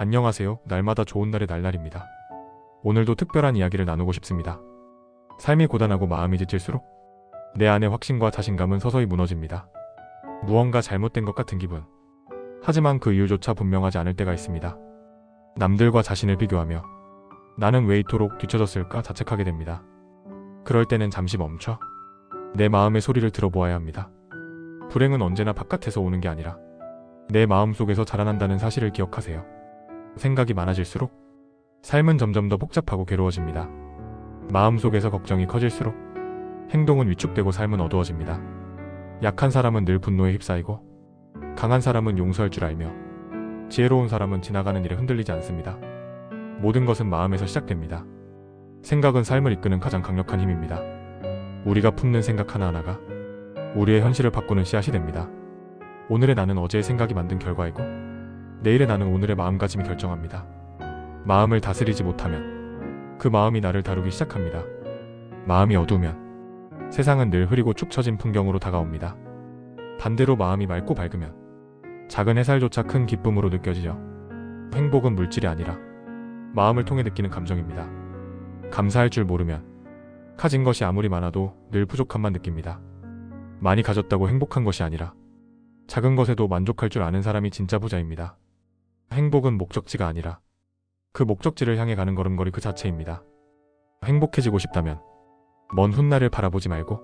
안녕하세요. 날마다 좋은 날의 날날입니다. 오늘도 특별한 이야기를 나누고 싶습니다. 삶이 고단하고 마음이 지칠수록 내 안의 확신과 자신감은 서서히 무너집니다. 무언가 잘못된 것 같은 기분. 하지만 그 이유조차 분명하지 않을 때가 있습니다. 남들과 자신을 비교하며 나는 왜 이토록 뒤처졌을까 자책하게 됩니다. 그럴 때는 잠시 멈춰 내 마음의 소리를 들어보아야 합니다. 불행은 언제나 바깥에서 오는 게 아니라 내 마음속에서 자라난다는 사실을 기억하세요. 생각이 많아질수록 삶은 점점 더 복잡하고 괴로워집니다. 마음속에서 걱정이 커질수록 행동은 위축되고 삶은 어두워집니다. 약한 사람은 늘 분노에 휩싸이고 강한 사람은 용서할 줄 알며 지혜로운 사람은 지나가는 일에 흔들리지 않습니다. 모든 것은 마음에서 시작됩니다. 생각은 삶을 이끄는 가장 강력한 힘입니다. 우리가 품는 생각 하나하나가 우리의 현실을 바꾸는 씨앗이 됩니다. 오늘의 나는 어제의 생각이 만든 결과이고 내일의 나는 오늘의 마음가짐이 결정합니다. 마음을 다스리지 못하면 그 마음이 나를 다루기 시작합니다. 마음이 어두우면 세상은 늘 흐리고 축 처진 풍경으로 다가옵니다. 반대로 마음이 맑고 밝으면 작은 햇살조차 큰 기쁨으로 느껴지죠. 행복은 물질이 아니라 마음을 통해 느끼는 감정입니다. 감사할 줄 모르면 가진 것이 아무리 많아도 늘 부족함만 느낍니다. 많이 가졌다고 행복한 것이 아니라 작은 것에도 만족할 줄 아는 사람이 진짜 부자입니다. 행복은 목적지가 아니라 그 목적지를 향해 가는 걸음걸이 그 자체입니다. 행복해지고 싶다면 먼 훗날을 바라보지 말고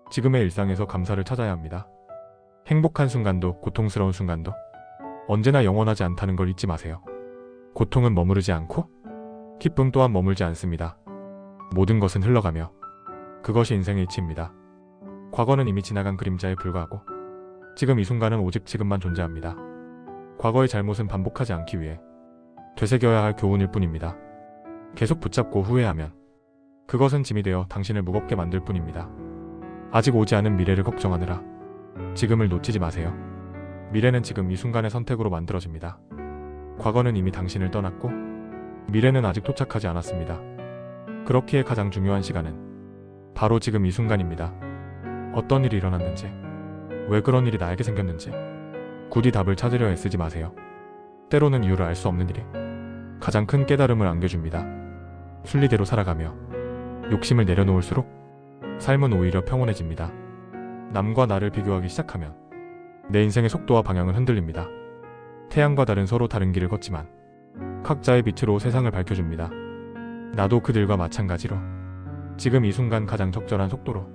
지금의 일상에서 감사를 찾아야 합니다. 행복한 순간도 고통스러운 순간도 언제나 영원하지 않다는 걸 잊지 마세요. 고통은 머무르지 않고 기쁨 또한 머물지 않습니다. 모든 것은 흘러가며 그것이 인생의 이치입니다. 과거는 이미 지나간 그림자에 불과하고 지금 이 순간은 오직 지금만 존재합니다. 과거의 잘못은 반복하지 않기 위해 되새겨야 할 교훈일 뿐입니다. 계속 붙잡고 후회하면 그것은 짐이 되어 당신을 무겁게 만들 뿐입니다. 아직 오지 않은 미래를 걱정하느라 지금을 놓치지 마세요. 미래는 지금 이 순간의 선택으로 만들어집니다. 과거는 이미 당신을 떠났고 미래는 아직 도착하지 않았습니다. 그렇기에 가장 중요한 시간은 바로 지금 이 순간입니다. 어떤 일이 일어났는지, 왜 그런 일이 나에게 생겼는지 굳이 답을 찾으려 애쓰지 마세요. 때로는 이유를 알 수 없는 일이 가장 큰 깨달음을 안겨줍니다. 순리대로 살아가며 욕심을 내려놓을수록 삶은 오히려 평온해집니다. 남과 나를 비교하기 시작하면 내 인생의 속도와 방향은 흔들립니다. 태양과 달은 서로 다른 길을 걷지만 각자의 빛으로 세상을 밝혀줍니다. 나도 그들과 마찬가지로 지금 이 순간 가장 적절한 속도로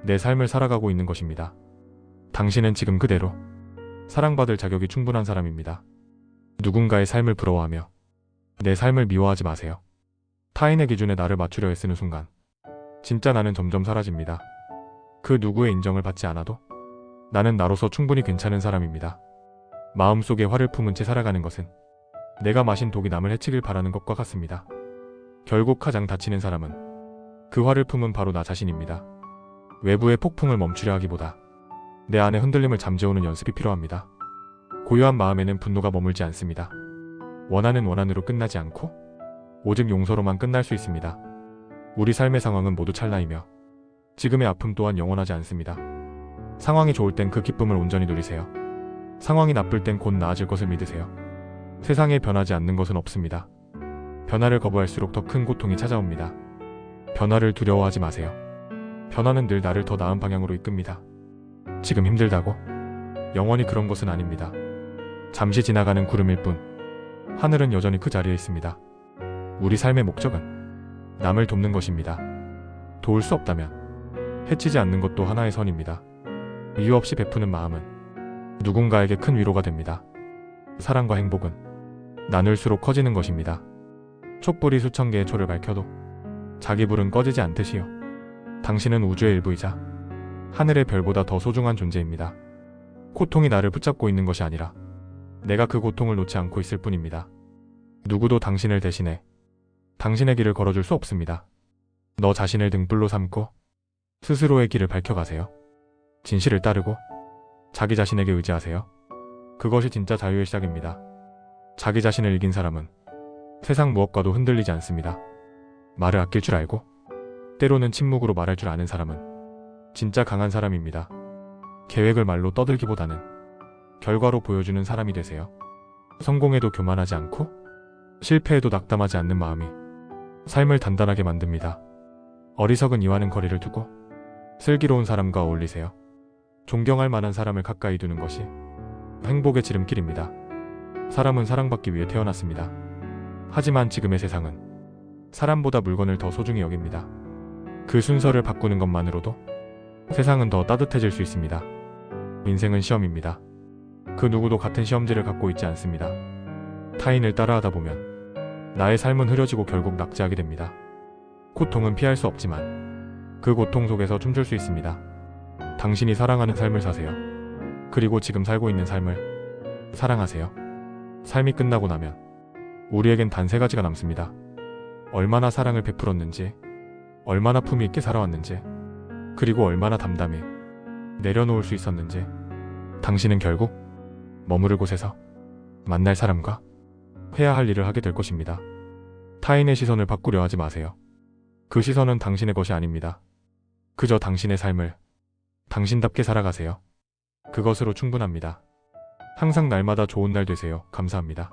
내 삶을 살아가고 있는 것입니다. 당신은 지금 그대로 사랑받을 자격이 충분한 사람입니다. 누군가의 삶을 부러워하며 내 삶을 미워하지 마세요. 타인의 기준에 나를 맞추려 애쓰는 순간 진짜 나는 점점 사라집니다. 그 누구의 인정을 받지 않아도 나는 나로서 충분히 괜찮은 사람입니다. 마음속에 화를 품은 채 살아가는 것은 내가 마신 독이 남을 해치길 바라는 것과 같습니다. 결국 가장 다치는 사람은 그 화를 품은 바로 나 자신입니다. 외부의 폭풍을 멈추려 하기보다 내 안의 흔들림을 잠재우는 연습이 필요합니다. 고요한 마음에는 분노가 머물지 않습니다. 원하는 원한으로 끝나지 않고 오직 용서로만 끝날 수 있습니다. 우리 삶의 상황은 모두 찰나이며 지금의 아픔 또한 영원하지 않습니다. 상황이 좋을 땐 그 기쁨을 온전히 누리세요. 상황이 나쁠 땐 곧 나아질 것을 믿으세요. 세상에 변하지 않는 것은 없습니다. 변화를 거부할수록 더 큰 고통이 찾아옵니다. 변화를 두려워하지 마세요. 변화는 늘 나를 더 나은 방향으로 이끕니다. 지금 힘들다고 영원히 그런 것은 아닙니다. 잠시 지나가는 구름일 뿐 하늘은 여전히 그 자리에 있습니다. 우리 삶의 목적은 남을 돕는 것입니다. 도울 수 없다면 해치지 않는 것도 하나의 선입니다. 이유 없이 베푸는 마음은 누군가에게 큰 위로가 됩니다. 사랑과 행복은 나눌수록 커지는 것입니다. 촛불이 수천 개의 초를 밝혀도 자기 불은 꺼지지 않듯이요. 당신은 우주의 일부이자 하늘의 별보다 더 소중한 존재입니다. 고통이 나를 붙잡고 있는 것이 아니라 내가 그 고통을 놓지 않고 있을 뿐입니다. 누구도 당신을 대신해 당신의 길을 걸어줄 수 없습니다. 너 자신을 등불로 삼고 스스로의 길을 밝혀가세요. 진실을 따르고 자기 자신에게 의지하세요. 그것이 진짜 자유의 시작입니다. 자기 자신을 이긴 사람은 세상 무엇과도 흔들리지 않습니다. 말을 아낄 줄 알고 때로는 침묵으로 말할 줄 아는 사람은 진짜 강한 사람입니다. 계획을 말로 떠들기보다는 결과로 보여주는 사람이 되세요. 성공해도 교만하지 않고 실패해도 낙담하지 않는 마음이 삶을 단단하게 만듭니다. 어리석은 이와는 거리를 두고 슬기로운 사람과 어울리세요. 존경할 만한 사람을 가까이 두는 것이 행복의 지름길입니다. 사람은 사랑받기 위해 태어났습니다. 하지만 지금의 세상은 사람보다 물건을 더 소중히 여깁니다. 그 순서를 바꾸는 것만으로도 세상은 더 따뜻해질 수 있습니다. 인생은 시험입니다. 그 누구도 같은 시험지를 갖고 있지 않습니다. 타인을 따라하다 보면 나의 삶은 흐려지고 결국 낙제하게 됩니다. 고통은 피할 수 없지만 그 고통 속에서 춤출 수 있습니다. 당신이 사랑하는 삶을 사세요. 그리고 지금 살고 있는 삶을 사랑하세요. 삶이 끝나고 나면 우리에겐 단 3가지가 남습니다. 얼마나 사랑을 베풀었는지, 얼마나 품위 있게 살아왔는지, 그리고 얼마나 담담히 내려놓을 수 있었는지. 당신은 결국 머무를 곳에서 만날 사람과 해야 할 일을 하게 될 것입니다. 타인의 시선을 바꾸려 하지 마세요. 그 시선은 당신의 것이 아닙니다. 그저 당신의 삶을 당신답게 살아가세요. 그것으로 충분합니다. 항상 날마다 좋은 날 되세요. 감사합니다.